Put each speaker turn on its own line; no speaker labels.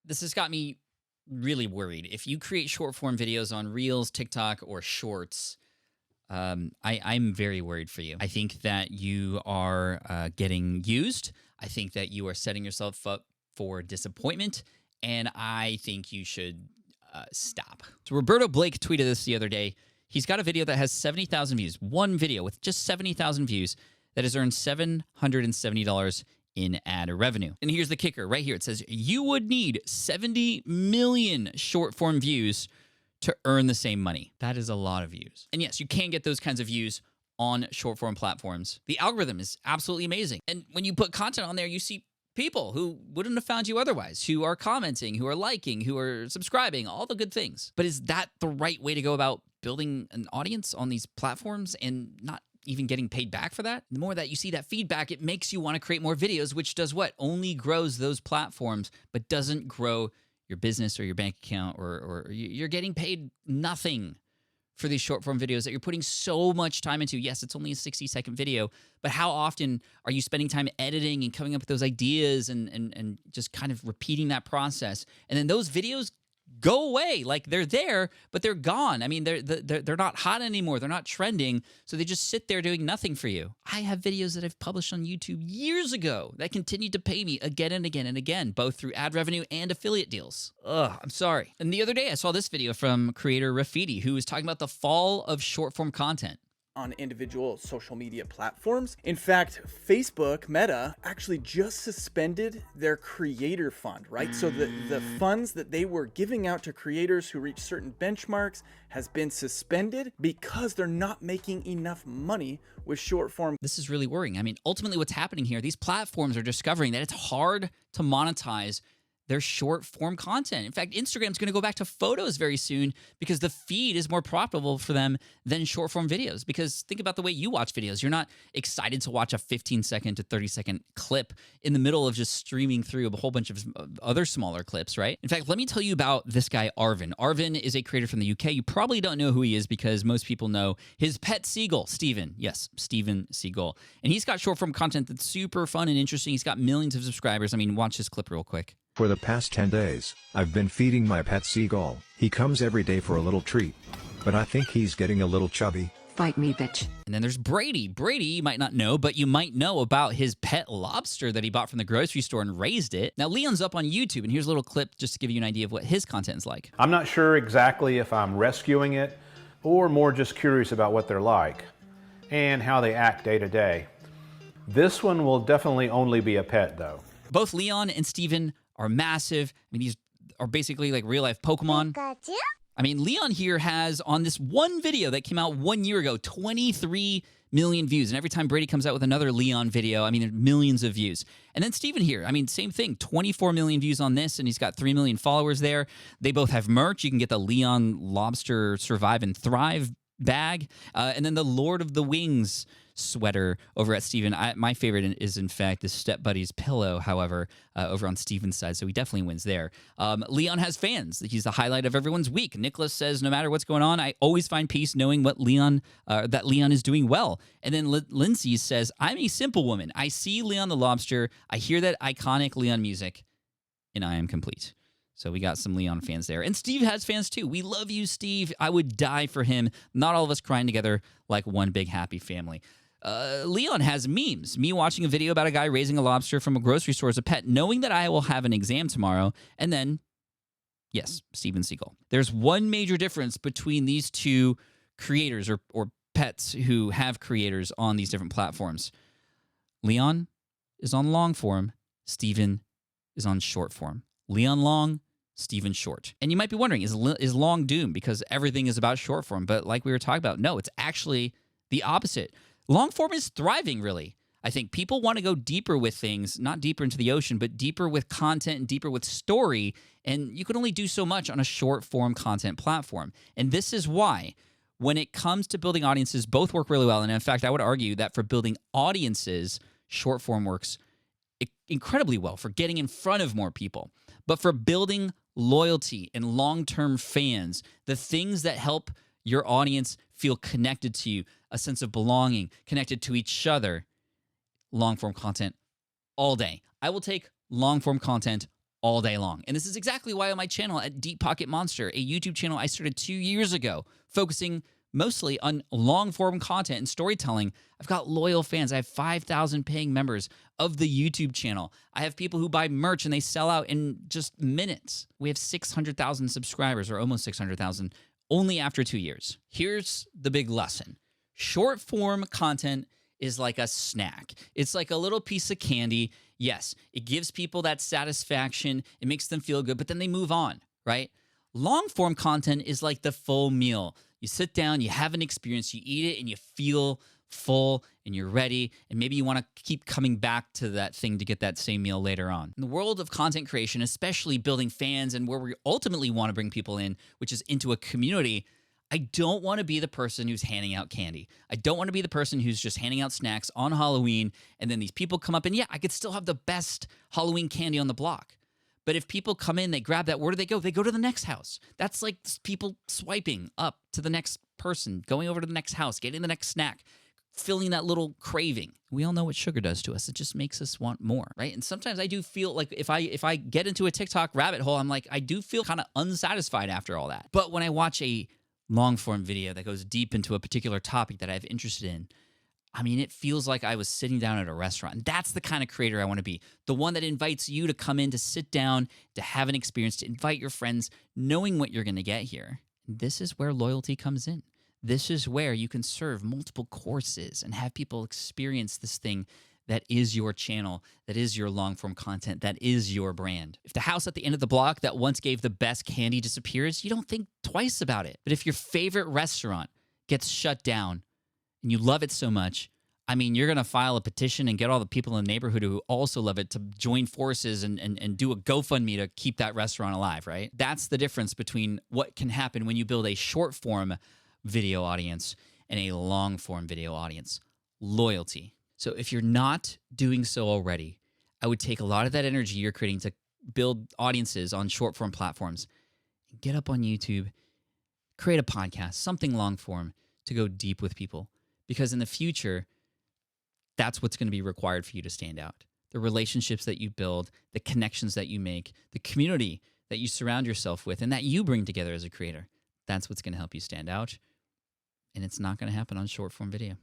this has got me really worried. If you create short form videos on Reels, TikTok, or Shorts, I'm very worried for you. I think that you are getting used. I think that you are setting yourself up for disappointment, and I think you should stop. So Roberto Blake tweeted this the other day. He's got a video that has 70,000 views. One video with just 70,000 views that has earned $770 in ad revenue. And here's the kicker right here. It says you would need 70 million short form views to earn the same money. That is a lot of views. And yes, you can get those kinds of views on short form platforms. The algorithm is absolutely amazing. And when you put content on there, you see people who wouldn't have found you otherwise, who are commenting, who are liking, who are subscribing, all the good things. But is that the right way to go about building an audience on these platforms and not even getting paid back for that? The more that you see that feedback, it makes you want to create more videos, which does what? Only grows those platforms, but doesn't grow your business or your bank account, or you're getting paid nothing for these short form videos that you're putting so much time into. Yes, it's only a 60-second video, but how often are you spending time editing and coming up with those ideas and just kind of repeating that process? And then those videos go away. Like, they're there, but they're gone. I mean, they're not hot anymore. They're not trending. So they just sit there doing nothing for you. I have videos that I've published on YouTube years ago that continued to pay me again and again and again, both through ad revenue and affiliate deals. Ugh, I'm sorry. And the other day I saw this video from creator Rafidi, who was talking about the fall of short form content
on individual social media platforms. In fact, Facebook, Meta, actually just suspended their creator fund, right? So the funds that they were giving out to creators who reach certain benchmarks has been suspended because they're not making enough money with short form.
This is really worrying. I mean, ultimately what's happening here, these platforms are discovering that it's hard to monetize their short form content. In fact, Instagram's going to go back to photos very soon because the feed is more profitable for them than short form videos. Because think about the way you watch videos. You're not excited to watch a 15-second to 30-second clip in the middle of just streaming through a whole bunch of other smaller clips, right? In fact, let me tell you about this guy, Arvin. Arvin is a creator from the UK. You probably don't know who he is because most people know his pet seagull, Steven. Yes, Steven Seagull. And he's got short form content that's super fun and interesting. He's got millions of subscribers. I mean, watch this clip real quick.
For the past 10 days, I've been feeding my pet seagull. He comes every day for a little treat. But I think he's getting a little chubby.
Fight me, bitch.
And then there's Brady. Brady, you might not know, but you might know about his pet lobster that he bought from the grocery store and raised it. Now, Leon's up on YouTube, and here's a little clip just to give you an idea of what his content's like.
I'm not sure exactly if I'm rescuing it or more just curious about what they're like and how they act day to day. This one will definitely only be a pet, though.
Both Leon and Steven are massive. I mean, these are basically like real-life Pokemon.
Pikachu?
I mean, Leon here has, on this one video that came out 1 year ago, 23 million views. And every time Brady comes out with another Leon video, I mean, there are millions of views. And then Steven here, I mean, same thing, 24 million views on this, and he's got 3 million followers there. They both have merch. You can get the Leon Lobster Survive and Thrive bag. And then the Lord of the Wings sweater over at Steven. My favorite is, in fact, the Step Buddies pillow, however, over on Steven's side, so he definitely wins there. Leon has fans. He's the highlight of everyone's week. Nicholas says, no matter what's going on, I always find peace knowing what that Leon is doing well. And then Lindsay says, I'm a simple woman. I see Leon the Lobster, I hear that iconic Leon music, and I am complete. So we got some Leon fans there. And Steve has fans too. We love you, Steve. I would die for him. Not all of us crying together like one big happy family. Leon has memes. Me watching a video about a guy raising a lobster from a grocery store as a pet, knowing that I will have an exam tomorrow. And then, yes, Steven Seagull. There's one major difference between these two creators or pets who have creators on these different platforms. Leon is on long form. Steven is on short form. Leon long, Steven short. And you might be wondering, is long doomed because everything is about short form? But like we were talking about, no, it's actually the opposite. Long form is thriving, really. I think people want to go deeper with things, not deeper into the ocean, but deeper with content and deeper with story. And you can only do so much on a short form content platform. And this is why, when it comes to building audiences, both work really well. And in fact, I would argue that for building audiences, short form works incredibly well for getting in front of more people. But for building loyalty and long-term fans, the things that help your audience feel connected to you, a sense of belonging, connected to each other, long-form content all day. I will take long-form content all day long. And this is exactly why on my channel at Deep Pocket Monster, a YouTube channel I started 2 years ago, focusing mostly on long form content and storytelling, I've got loyal fans. I have 5,000 paying members of the YouTube channel. I have people who buy merch and they sell out in just minutes. We have 600,000 subscribers, or almost 600,000, only after 2 years. Here's the big lesson. Short form content is like a snack. It's like a little piece of candy. Yes, it gives people that satisfaction. It makes them feel good, but then they move on, right? Long form content is like the full meal. You sit down, you have an experience, you eat it, and you feel full and you're ready. And maybe you want to keep coming back to that thing to get that same meal later on. In the world of content creation, especially building fans and where we ultimately want to bring people in, which is into a community, I don't want to be the person who's handing out candy. I don't want to be the person who's just handing out snacks on Halloween, and then these people come up and yeah, I could still have the best Halloween candy on the block. But if people come in, they grab that, where do they go? They go to the next house. That's like people swiping up to the next person, going over to the next house, getting the next snack, filling that little craving. We all know what sugar does to us. It just makes us want more, right? And sometimes I do feel like if I get into a TikTok rabbit hole, I'm like, I do feel kind of unsatisfied after all that. But when I watch a long form video that goes deep into a particular topic that I have interested in, I mean, it feels like I was sitting down at a restaurant. And that's the kind of creator I want to be. The one that invites you to come in, to sit down, to have an experience, to invite your friends, knowing what you're going to get here. This is where loyalty comes in. This is where you can serve multiple courses and have people experience this thing that is your channel, that is your long-form content, that is your brand. If the house at the end of the block that once gave the best candy disappears, you don't think twice about it. But if your favorite restaurant gets shut down and you love it so much, I mean, you're going to file a petition and get all the people in the neighborhood who also love it to join forces and do a GoFundMe to keep that restaurant alive, right? That's the difference between what can happen when you build a short-form video audience and a long-form video audience. Loyalty. So if you're not doing so already, I would take a lot of that energy you're creating to build audiences on short-form platforms, get up on YouTube, create a podcast, something long-form to go deep with people. Because in the future, that's what's going to be required for you to stand out. The relationships that you build, the connections that you make, the community that you surround yourself with and that you bring together as a creator. That's what's going to help you stand out. And it's not going to happen on short-form video.